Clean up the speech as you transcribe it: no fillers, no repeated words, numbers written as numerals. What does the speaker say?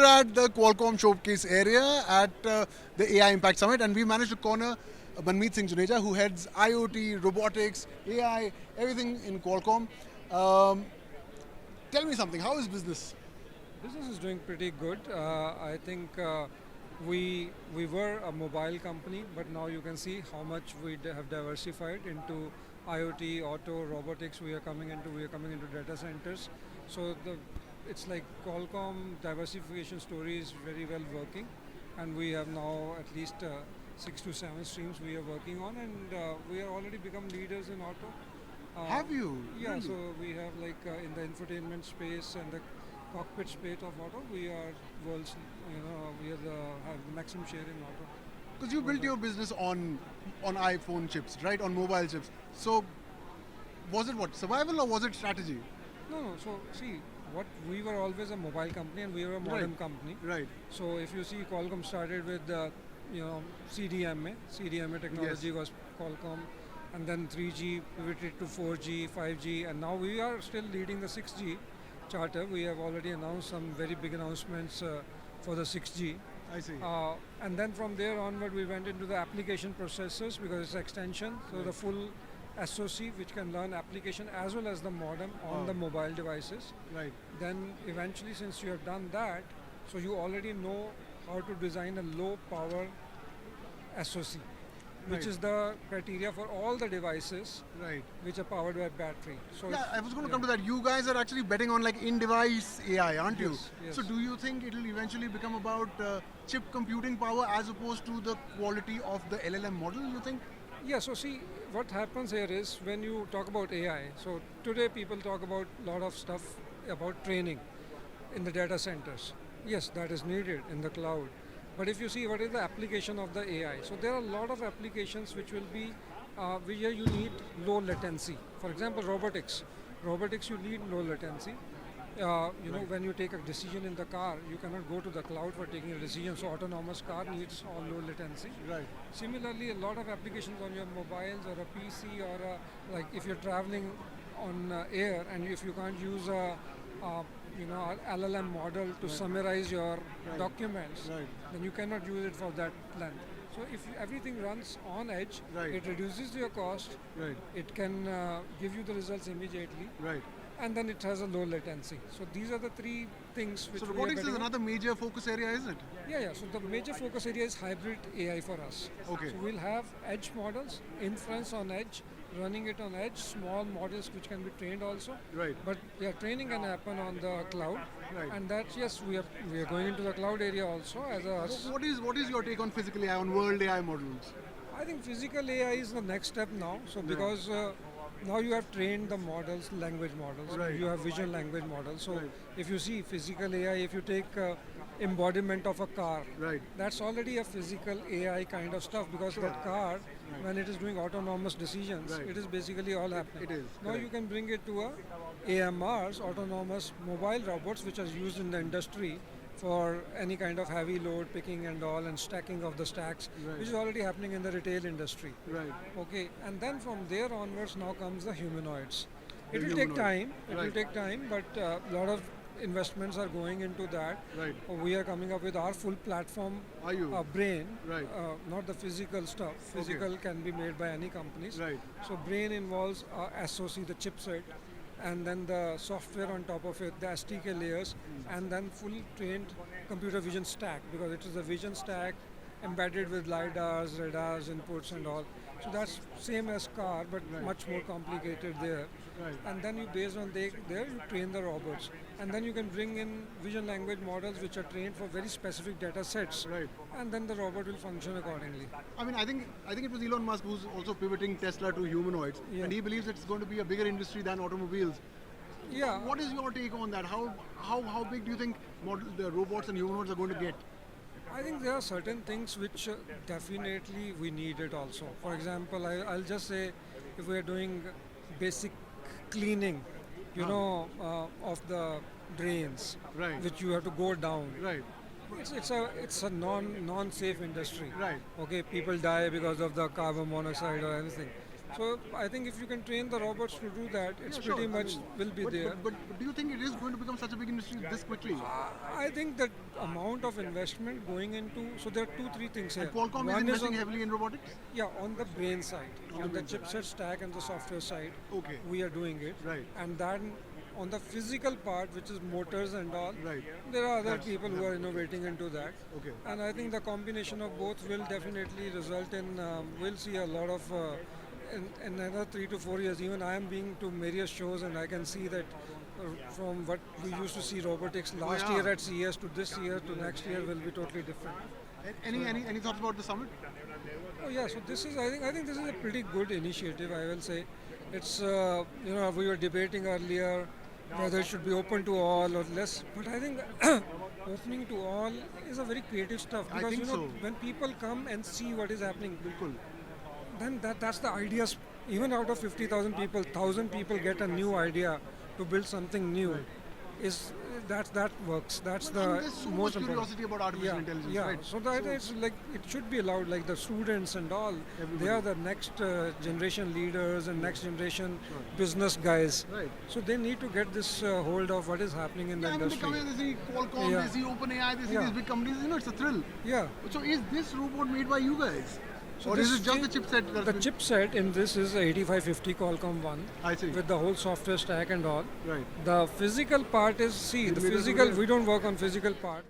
at the Qualcomm showcase area at the AI Impact Summit, and we managed to corner Manmeet Singh Juneja, who heads IoT, robotics, AI, everything in Qualcomm. Um, Tell me something. How is business? Business is doing pretty good. I think we were a mobile company, but now you can see how much we have diversified into IoT, auto, robotics. We are coming into data centers. So it's like Qualcomm diversification story is very well working, and we have now at least 6 to 7 streams we are working on, and we are already become leaders in auto. Uh, Have you yeah, really? so we have like in the infotainment space and the cockpit space of auto, we are world's, we are have the maximum share in auto Because you built worldwide. your business on iPhone chips, right? On mobile chips. So was it what survival or was it strategy? No, no. So see, what we were always a mobile company and we were a Right, modem company. right. So if you see, Qualcomm started with CDMA. CDMA Yes. technology was Qualcomm, and then 3G pivoted to 4G, 5G, and now we are still leading the 6G charter. We have already announced some very big announcements for the 6G. I see. And then from there onward, we went into the application processors because it's extension. So Right. the full SoC, which can learn application as well as the modem on Oh, the mobile devices. right. Then eventually, since you have done that, so you already know how to design a low power SoC, which Right. is the criteria for all the devices Right. which are powered by battery. So Yeah, I was going to yeah. come to that. You guys are actually betting on like in-device AI, aren't you? Yes, So yes. do you think it'll eventually become about chip computing power as opposed to the quality of the LLM model? You think? Yeah, so see, what happens here is when you talk about AI, so today people talk about a lot of stuff about training in the data centers. Yes, that is needed in the cloud. But if you see what is the application of the AI, so there are a lot of applications which will be where you need low latency. For example, robotics. Robotics, you need low latency. Right. When you take a decision in the car, you cannot go to the cloud for taking a decision. So autonomous car needs all low latency. Right. Similarly, a lot of applications on your mobiles or a PC or like if you're traveling on air and if you can't use a LLM model to Right. summarize your Right. documents, Right. then you cannot use it for that length. So if everything runs on edge, Right. it reduces your cost. Right. It can give you the results immediately, Right. and then it has a low latency. So these are the three things which So we are robotics is betting on. another major focus area, isn't it? Yeah, yeah. So the major focus area is hybrid AI for us. Okay. So we'll have edge models, inference on edge, running it on edge, small models which can be trained also. Right. But yeah, training can happen on the cloud, Right. and that's yes, we are going into the cloud area also as a. What is your take on physical AI on world AI models? I think physical AI is the next step now. So Right. because now you have trained the models, language models, Right. you have vision language models. So Right. if you see physical AI, if you take embodiment of a car, Right. that's already a physical AI kind of stuff because the car, when it is doing autonomous decisions, Right. it is basically all happening. It is, Now you correct. can bring it to a AMRs, autonomous mobile robots, which are used in the industry for any kind of heavy load picking and all and stacking of the stacks, Right. which is already happening in the retail industry. Right. Okay, and then from there onwards, now comes the humanoids. The It will take humanoid. time. It will Right. take time, but a lot of investments are going into that. Right. We are coming up with our full platform Are you? brain, Right. not the physical stuff. Physical can be made by any companies. Right. So brain involves SoC, the chipset, and then the software on top of it, the SDK layers, and then full trained computer vision stack because it is a vision stack embedded with lidars, radars, inputs, and all. So that's same as car, but Right. much more complicated there. Right. And then you based on there you train the robots, and then you can bring in vision language models which are trained for very specific data sets, Right. and then the robot will function accordingly. I mean, I think it was Elon Musk who's also pivoting Tesla to humanoids, Yeah. and he believes it's going to be a bigger industry than automobiles. Yeah, What is your take on that? How big do you think the robots and humanoids are going to get? I think there are certain things which definitely we need it also. For example, I'll just say if we are doing basic cleaning, of the drains, Right. which you have to go down. Right. It's a non safe industry. Right. Okay, people die because of the carbon monoxide or anything. So I think if you can train the robots to do that, it's Yeah, sure. pretty I much mean, will be there. but do you think it is going to become such a big industry this quickly? I think that amount of investment going into, so there are two, three things here. And Qualcomm is One investing on, heavily in robotics. yeah, on the brain side, On on the the brain chipset stack and the software side, Okay. we are doing it. Right. And then on the physical part, which is motors and all, Right. there are other That's- people who are innovating into that. Okay. And I think the combination of both will definitely result in, we'll see a lot of, in another 3 to 4 years, even I am being to various shows and I can see that from what we used to see robotics last yeah. year at CES to this year to next year will be totally different. Any thoughts about the summit? Oh yeah, so this is I think this is a pretty good initiative. I will say, it's we were debating earlier whether it should be open to all or less, but I think opening to all is a very creative stuff I because think so. when people come and see what is happening, Bilkul. then that's the idea. Even out of 50,000 people, 1,000 people get a new idea to build something new. Is that works? That's And the there's so much most important. curiosity about artificial intelligence, Yeah, right? so that it's like it should be allowed. Like the students and all, they are the next generation leaders and next generation business guys. Right. So they need to get this hold of what is happening in the Yeah, I mean, they industry. come in, they see Qualcomm, Yeah. they see OpenAI, they see Yeah. these big companies. It's a thrill. Yeah. So is this robot made by you guys? So Or is this it just the thing- chipset? that's The been- chipset in this is a 8550 Qualcomm one I see. with the whole software stack and all. Right. The physical part is, see, the made it physical, today. we don't work on physical part.